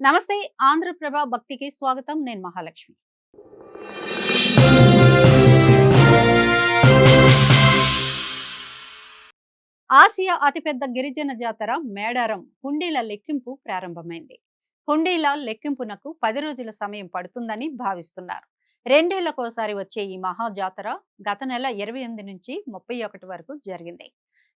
నమస్తే. ఆంధ్రప్రభ భక్తికి స్వాగతం. నేను మహాలక్ష్మి. ఆసియా అతిపెద్ద గిరిజన జాతర మేడారం హుండీల లెక్కింపు ప్రారంభమైంది. హుండీల లెక్కింపునకు 10 రోజుల సమయం పడుతుందని భావిస్తున్నారు. రెండేళ్లకోసారి వచ్చే ఈ మహా జాతర గత నెల 28 నుంచి 31 వరకు జరిగింది.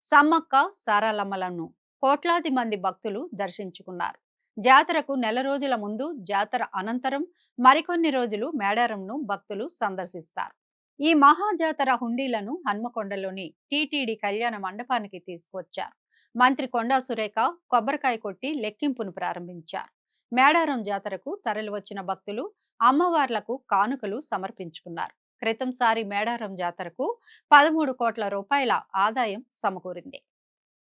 సమ్మక్క సారాలమ్మలను కోట్లాది మంది భక్తులు దర్శించుకున్నారు. జాతరకు నెల రోజుల ముందు, జాతర అనంతరం మరికొన్ని రోజులు మేడారంను భక్తులు సందర్శిస్తారు. ఈ మహాజాతర హుండీలను హన్మకొండలోని టీటీడీ కళ్యాణ మండపానికి తీసుకువచ్చారు. మంత్రి కొండా సురేఖ కొబ్బరికాయ కొట్టి లెక్కింపును ప్రారంభించారు. మేడారం జాతరకు తరలివచ్చిన భక్తులు అమ్మవార్లకు కానుకలు సమర్పించుకున్నారు. క్రితంసారి మేడారం జాతరకు 13 కోట్ల రూపాయల ఆదాయం సమకూరింది.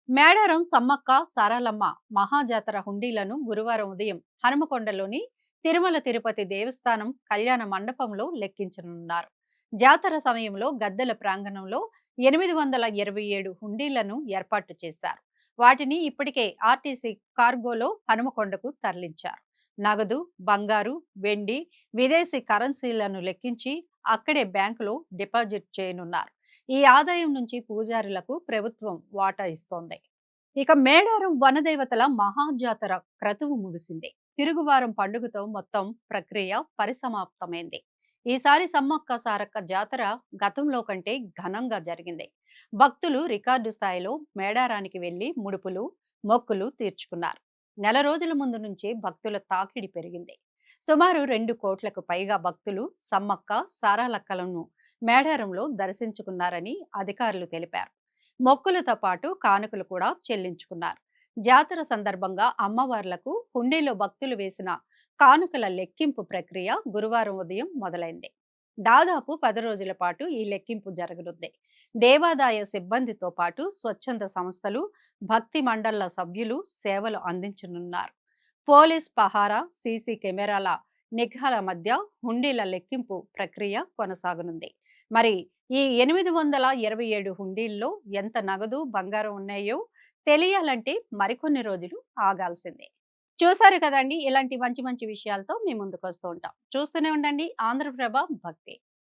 మేడారం సమ్మక్క సారాలమ్మ మహాజాతర హుండీలను గురువారం ఉదయం హనుమకొండలోని తిరుమల తిరుపతి దేవస్థానం కళ్యాణ మండపంలో లెక్కించనున్నారు. జాతర సమయంలో గద్దెల ప్రాంగణంలో 827 హుండీలను ఏర్పాటు చేశారు. వాటిని ఇప్పటికే ఆర్టీసీ కార్గోలో హనుమకొండకు తరలించారు. నగదు, బంగారు, వెండి, విదేశీ కరెన్సీలను లెక్కించి అక్కడే బ్యాంకులో డిపాజిట్ చేయనున్నారు. ఈ ఆదాయం నుంచి పూజారులకు ప్రభుత్వం వాటా ఇస్తోంది. ఇక మేడారం వనదేవతల మహాజాతర క్రతువు ముగిసింది. తిరుగువారం పండుగతో మొత్తం ప్రక్రియ పరిసమాప్తమైంది. ఈసారి సమ్మక్క సారక్క జాతర గతంలో కంటే ఘనంగా జరిగింది. భక్తులు రికార్డు స్థాయిలో మేడారానికి వెళ్లి ముడుపులు, మొక్కులు తీర్చుకున్నారు. నెల రోజుల ముందు నుంచే భక్తుల తాకిడి పెరిగింది. సుమారు 2 కోట్లకు పైగా భక్తులు సమ్మక్క సారాలక్కలను మేడారంలో దర్శించుకున్నారని అధికారులు తెలిపారు. మొక్కులతో పాటు కానుకలు కూడా చెల్లించుకున్నారు. జాతర సందర్భంగా అమ్మవార్లకు హుండీలో భక్తులు వేసిన కానుకల లెక్కింపు ప్రక్రియ గురువారం ఉదయం మొదలైంది. దాదాపు 10 రోజుల పాటు ఈ లెక్కింపు జరగనుంది. దేవాదాయ సిబ్బందితో పాటు స్వచ్ఛంద సంస్థలు, భక్తి మండళ్ల సభ్యులు సేవలు అందించనున్నారు. పోలీస్ పహారా, సీసీ కెమెరాల నిఘాల మధ్య హుండీల లెక్కింపు ప్రక్రియ కొనసాగనుంది. మరి ఈ 827 హుండీల్లో ఎంత నగదు, బంగారం ఉన్నాయో తెలియాలంటే మరికొన్ని రోజులు ఆగాల్సిందే. చూసారు కదండి, ఇలాంటి మంచి మంచి విషయాలతో మీ ముందుకు వస్తూ ఉంటాం. చూస్తూనే ఉండండి ఆంధ్రప్రభ భక్తి.